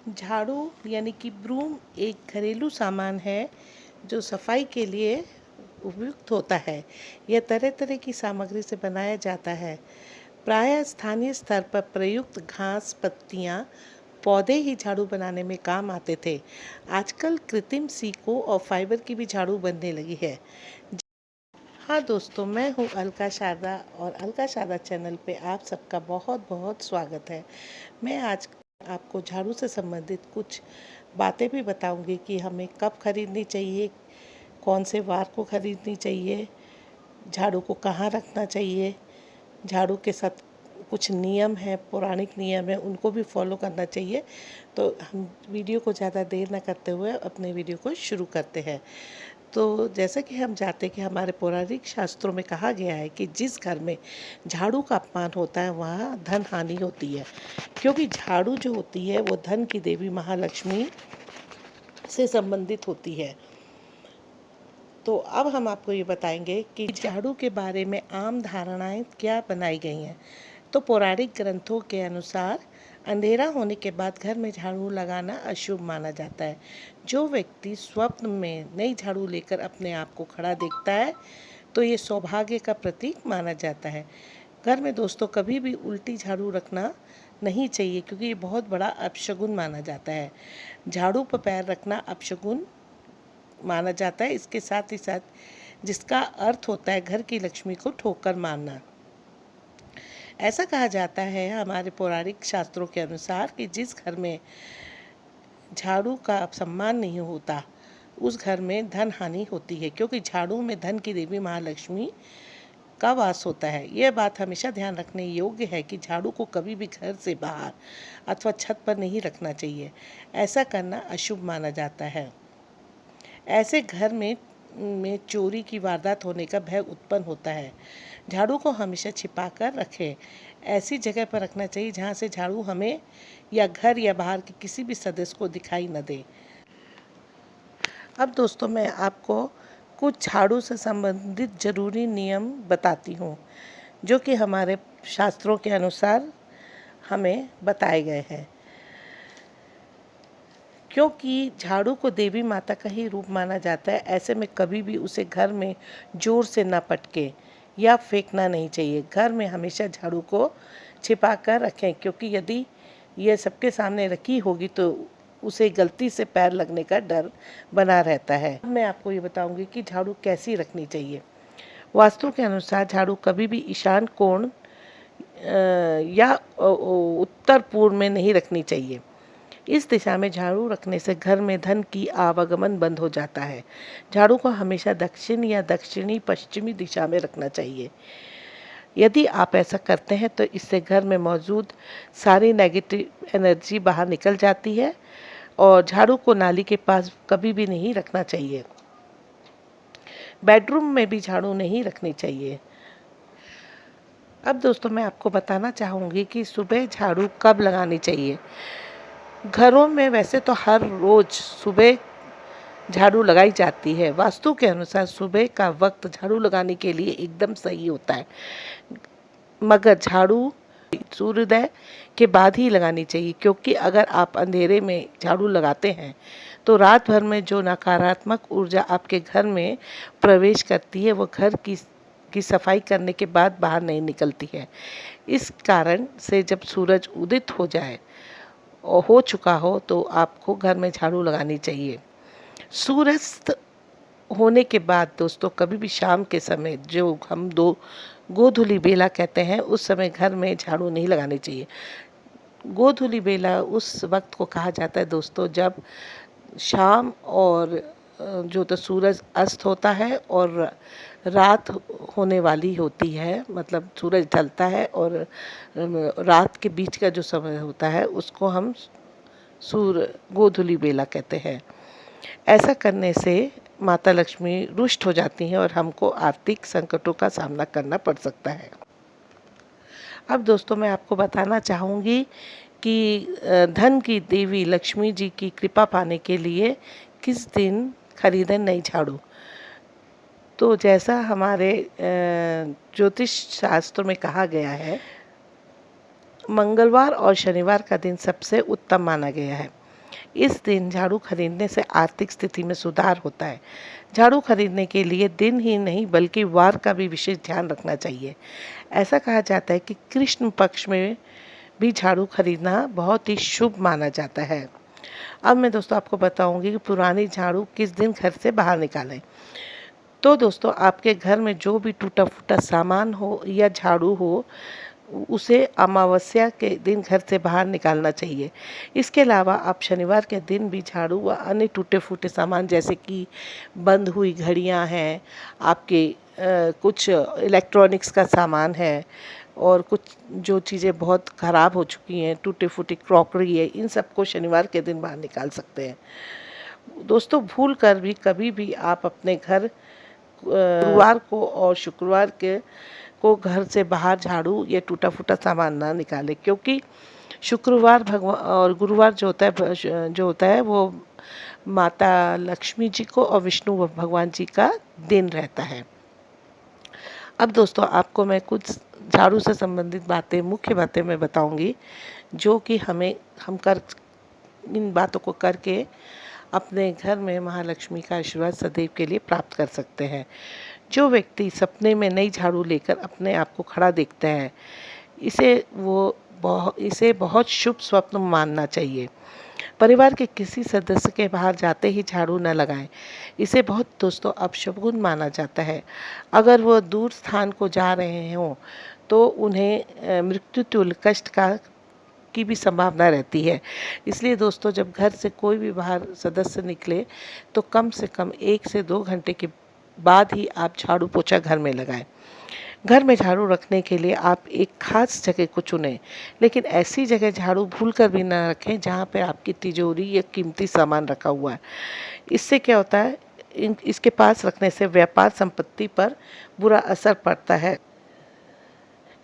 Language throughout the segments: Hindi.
झाड़ू यानी कि ब्रूम एक घरेलू सामान है जो सफाई के लिए उपयुक्त होता है। यह तरह तरह की सामग्री से बनाया जाता है। प्रायः स्थानीय स्तर पर प्रयुक्त घास, पत्तियां, पौधे ही झाड़ू बनाने में काम आते थे। आजकल कृत्रिम सीको और फाइबर की भी झाड़ू बनने लगी है। हाँ दोस्तों, मैं हूँ अलका शारदा और अलका शारदा चैनल पे आप सबका बहुत बहुत स्वागत है। मैं आज आपको झाड़ू से संबंधित कुछ बातें भी बताऊंगी कि हमें कब खरीदनी चाहिए, कौन से वार को खरीदनी चाहिए, झाड़ू को कहाँ रखना चाहिए। झाड़ू के साथ कुछ नियम हैं, पौराणिक नियम है, उनको भी फॉलो करना चाहिए। तो हम वीडियो को ज़्यादा देर न करते हुए अपने वीडियो को शुरू करते हैं। तो जैसा कि हम जानते हैं कि हमारे पौराणिक शास्त्रों में कहा गया है कि जिस घर में झाड़ू का अपमान होता है वहाँ धन हानि होती है, क्योंकि झाड़ू जो होती है वो धन की देवी महालक्ष्मी से संबंधित होती है। तो अब हम आपको ये बताएंगे कि झाड़ू के बारे में आम धारणाएं क्या बनाई गई हैं। तो पौराणिक ग्रंथों के अनुसार अंधेरा होने के बाद घर में झाड़ू लगाना अशुभ माना जाता है। जो व्यक्ति स्वप्न में नई झाड़ू लेकर अपने आप को खड़ा देखता है तो ये सौभाग्य का प्रतीक माना जाता है। घर में दोस्तों कभी भी उल्टी झाड़ू रखना नहीं चाहिए, क्योंकि ये बहुत बड़ा अपशगुन माना जाता है। झाड़ू पर पैर रखना अपशगुन माना जाता है। इसके साथ ही साथ जिसका अर्थ होता है घर की लक्ष्मी को ठोकर मारना। ऐसा कहा जाता है हमारे पौराणिक शास्त्रों के अनुसार कि जिस घर में झाड़ू का सम्मान नहीं होता उस घर में धन हानि होती है, क्योंकि झाड़ू में धन की देवी महालक्ष्मी का वास होता है। यह बात हमेशा ध्यान रखने योग्य है कि झाड़ू को कभी भी घर से बाहर अथवा छत पर नहीं रखना चाहिए। ऐसा करना अशुभ माना जाता है। ऐसे घर में चोरी की वारदात होने का भय उत्पन्न होता है। झाड़ू को हमेशा छिपा कर रखें। ऐसी जगह पर रखना चाहिए जहाँ से झाड़ू हमें या घर या बाहर के किसी भी सदस्य को दिखाई न दे। अब दोस्तों, मैं आपको कुछ झाड़ू से संबंधित जरूरी नियम बताती हूँ जो कि हमारे शास्त्रों के अनुसार हमें बताए गए हैं। क्योंकि झाड़ू को देवी माता का ही रूप माना जाता है, ऐसे में कभी भी उसे घर में जोर से न पटके या फेंकना नहीं चाहिए। घर में हमेशा झाड़ू को छिपा कर रखें, क्योंकि यदि यह सबके सामने रखी होगी तो उसे गलती से पैर लगने का डर बना रहता है। अब मैं आपको ये बताऊंगी कि झाड़ू कैसी रखनी चाहिए। वास्तु के अनुसार झाड़ू कभी भी ईशान कोण या उत्तर पूर्व में नहीं रखनी चाहिए। इस दिशा में झाड़ू रखने से घर में धन की आवागमन बंद हो जाता है। झाड़ू को हमेशा दक्षिण या दक्षिणी पश्चिमी दिशा में रखना चाहिए। यदि आप ऐसा करते हैं तो इससे घर में मौजूद सारी नेगेटिव एनर्जी बाहर निकल जाती है। और झाड़ू को नाली के पास कभी भी नहीं रखना चाहिए। बेडरूम में भी झाड़ू नहीं रखनी चाहिए। अब दोस्तों, मैं आपको बताना चाहूँगी कि सुबह झाड़ू कब लगानी चाहिए। घरों में वैसे तो हर रोज सुबह झाड़ू लगाई जाती है। वास्तु के अनुसार सुबह का वक्त झाड़ू लगाने के लिए एकदम सही होता है, मगर झाड़ू सूर्योदय के बाद ही लगानी चाहिए, क्योंकि अगर आप अंधेरे में झाड़ू लगाते हैं तो रात भर में जो नकारात्मक ऊर्जा आपके घर में प्रवेश करती है वो घर की सफाई करने के बाद बाहर नहीं निकलती है। इस कारण से जब सूरज उदित हो जाए और हो चुका हो तो आपको घर में झाड़ू लगानी चाहिए। सूर्यास्त होने के बाद दोस्तों कभी भी शाम के समय, जो हम गोधूली बेला कहते हैं, उस समय घर में झाड़ू नहीं लगानी चाहिए। गोधूली बेला उस वक्त को कहा जाता है दोस्तों जब शाम और जो तो सूरज अस्त होता है और रात होने वाली होती है, मतलब सूरज ढलता है और रात के बीच का जो समय होता है उसको हम गोधूली बेला कहते हैं। ऐसा करने से माता लक्ष्मी रुष्ट हो जाती हैं और हमको आर्थिक संकटों का सामना करना पड़ सकता है। अब दोस्तों, मैं आपको बताना चाहूँगी कि धन की देवी लक्ष्मी जी की कृपा पाने के लिए किस दिन खरीदें नई झाड़ू। तो जैसा हमारे ज्योतिष शास्त्र में कहा गया है, मंगलवार और शनिवार का दिन सबसे उत्तम माना गया है। इस दिन झाड़ू खरीदने से आर्थिक स्थिति में सुधार होता है। झाड़ू खरीदने के लिए दिन ही नहीं बल्कि वार का भी विशेष ध्यान रखना चाहिए। ऐसा कहा जाता है कि कृष्ण पक्ष में भी झाड़ू खरीदना बहुत ही शुभ माना जाता है। अब मैं दोस्तों आपको बताऊंगी कि पुरानी झाड़ू किस दिन घर से बाहर निकालें। तो दोस्तों आपके घर में जो भी टूटा फूटा सामान हो या झाड़ू हो, उसे अमावस्या के दिन घर से बाहर निकालना चाहिए। इसके अलावा आप शनिवार के दिन भी झाड़ू व अन्य टूटे फूटे सामान जैसे कि बंद हुई घड़ियां हैं, आपके कुछ इलेक्ट्रॉनिक्स का सामान है और कुछ जो चीज़ें बहुत ख़राब हो चुकी हैं, टूटी फूटी क्रॉकरी है, इन सबको शनिवार के दिन बाहर निकाल सकते हैं। दोस्तों भूल कर भी कभी भी आप अपने घर गुरुवार को और शुक्रवार के को घर से बाहर झाड़ू या टूटा फूटा सामान ना निकालें, क्योंकि शुक्रवार भगवान और गुरुवार जो होता है वो माता लक्ष्मी जी को और विष्णु भगवान जी का दिन रहता है। अब दोस्तों आपको मैं कुछ झाड़ू से संबंधित बातें, मुख्य बातें मैं बताऊंगी जो कि हम कर इन बातों को करके अपने घर में महालक्ष्मी का आशीर्वाद सदैव के लिए प्राप्त कर सकते हैं। जो व्यक्ति सपने में नई झाड़ू लेकर अपने आप को खड़ा देखता है, इसे बहुत शुभ स्वप्न मानना चाहिए। परिवार के किसी सदस्य के बाहर जाते ही झाड़ू न लगाएं। इसे बहुत दोस्तों अपशगुन माना जाता है। अगर वो दूर स्थान को जा रहे हों तो उन्हें मृत्यु तुल्य कष्ट की भी संभावना रहती है। इसलिए दोस्तों जब घर से कोई भी बाहर सदस्य निकले तो कम से कम 1 से 2 घंटे के बाद ही आप झाड़ू पोछा घर में लगाएं। घर में झाड़ू रखने के लिए आप एक खास जगह को चुनें, लेकिन ऐसी जगह झाड़ू भूल कर भी ना रखें जहाँ पर आपकी तिजोरी या कीमती सामान रखा हुआ है। इससे क्या होता है, इसके पास रखने से व्यापार संपत्ति पर बुरा असर पड़ता है।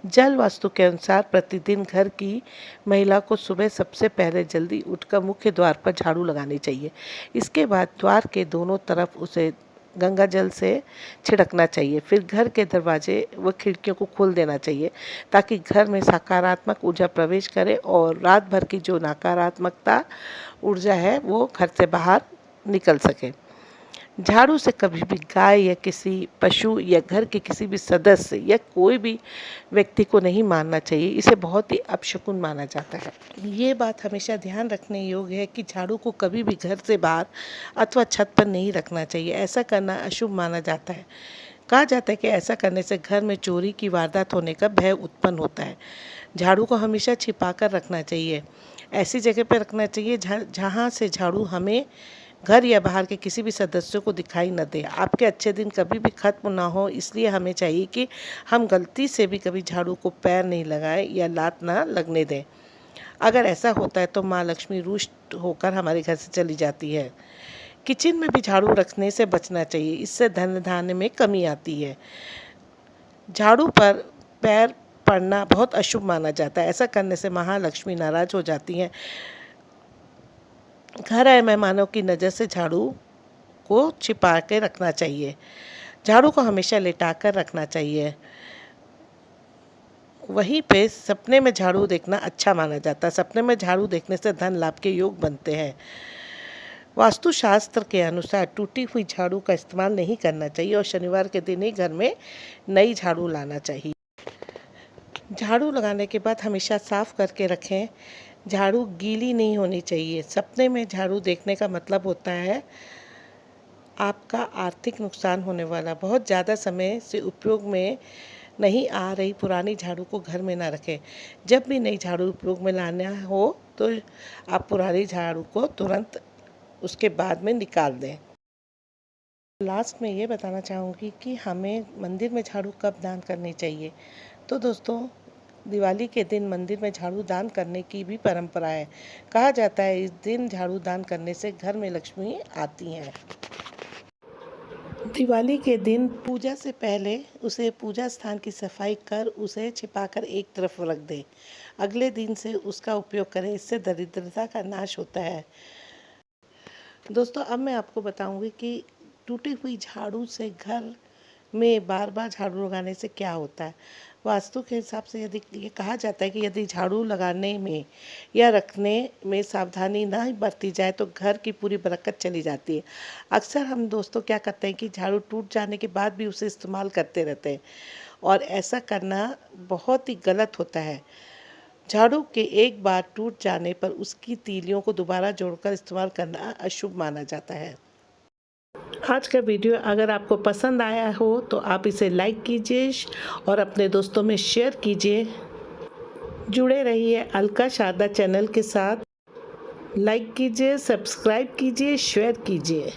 जल वास्तु के अनुसार प्रतिदिन घर की महिला को सुबह सबसे पहले जल्दी उठकर मुख्य द्वार पर झाड़ू लगानी चाहिए। इसके बाद द्वार के दोनों तरफ उसे गंगा जल से छिड़कना चाहिए। फिर घर के दरवाजे व खिड़कियों को खोल देना चाहिए ताकि घर में सकारात्मक ऊर्जा प्रवेश करे और रात भर की जो नकारात्मकता ऊर्जा है वो घर से बाहर निकल सके। झाड़ू से कभी भी गाय या किसी पशु या घर के किसी भी सदस्य या कोई भी व्यक्ति को नहीं मारना चाहिए। इसे बहुत ही अपशकुन माना जाता है। ये बात हमेशा ध्यान रखने योग्य है कि झाड़ू को कभी भी घर से बाहर अथवा छत पर नहीं रखना चाहिए। ऐसा करना अशुभ माना जाता है। कहा जाता है कि ऐसा करने से घर में चोरी की वारदात होने का भय उत्पन्न होता है। झाड़ू को हमेशा छिपा कर रखना चाहिए। ऐसी जगह पर रखना चाहिए जहाँ से झाड़ू हमें घर या बाहर के किसी भी सदस्यों को दिखाई न दे। आपके अच्छे दिन कभी भी खत्म ना हो, इसलिए हमें चाहिए कि हम गलती से भी कभी झाड़ू को पैर नहीं लगाएं या लात ना लगने दें। अगर ऐसा होता है तो माँ लक्ष्मी रुष्ट होकर हमारे घर से चली जाती है। किचन में भी झाड़ू रखने से बचना चाहिए, इससे धन धान्य में कमी आती है। झाड़ू पर पैर पड़ना बहुत अशुभ माना जाता है। ऐसा करने से महालक्ष्मी नाराज हो जाती हैं। घर आए मेहमानों की नज़र से झाड़ू को छिपा के रखना चाहिए। झाड़ू को हमेशा लेटा कर रखना चाहिए। वहीं पे सपने में झाड़ू देखना अच्छा माना जाता है। सपने में झाड़ू देखने से धन लाभ के योग बनते हैं। वास्तुशास्त्र के अनुसार टूटी हुई झाड़ू का इस्तेमाल नहीं करना चाहिए और शनिवार के दिन ही घर में नई झाड़ू लाना चाहिए। झाड़ू लगाने के बाद हमेशा साफ करके रखें। झाड़ू गीली नहीं होनी चाहिए। सपने में झाड़ू देखने का मतलब होता है आपका आर्थिक नुकसान होने वाला। बहुत ज़्यादा समय से उपयोग में नहीं आ रही पुरानी झाड़ू को घर में ना रखें। जब भी नई झाड़ू उपयोग में लाना हो तो आप पुरानी झाड़ू को तुरंत उसके बाद में निकाल दें। लास्ट में ये बताना चाहूँगी कि हमें मंदिर में झाड़ू कब दान करनी चाहिए। तो दोस्तों दिवाली के दिन मंदिर में झाड़ू दान करने की भी परंपरा है। कहा जाता है इस दिन झाड़ू दान करने से घर में लक्ष्मी आती हैं। दिवाली के दिन पूजा से पहले उसे पूजा स्थान की सफाई कर उसे छिपाकर एक तरफ रख दें। अगले दिन से उसका उपयोग करें, इससे दरिद्रता का नाश होता है। दोस्तों अब मैं आपको बताऊंगी कि टूटी हुई झाड़ू से घर में बार बार झाड़ू लगाने से क्या होता है। वास्तु के हिसाब से यदि ये कहा जाता है कि यदि झाड़ू लगाने में या रखने में सावधानी ना बरती जाए तो घर की पूरी बरकत चली जाती है। अक्सर हम दोस्तों क्या करते हैं कि झाड़ू टूट जाने के बाद भी उसे इस्तेमाल करते रहते हैं और ऐसा करना बहुत ही गलत होता है। झाड़ू के एक बार टूट जाने पर उसकी तीलियों को दोबारा जोड़कर इस्तेमाल करना अशुभ माना जाता है। आज का वीडियो अगर आपको पसंद आया हो तो आप इसे लाइक कीजिए और अपने दोस्तों में शेयर कीजिए। जुड़े रहिए अलका शारदा चैनल के साथ। लाइक कीजिए, सब्सक्राइब कीजिए, शेयर कीजिए।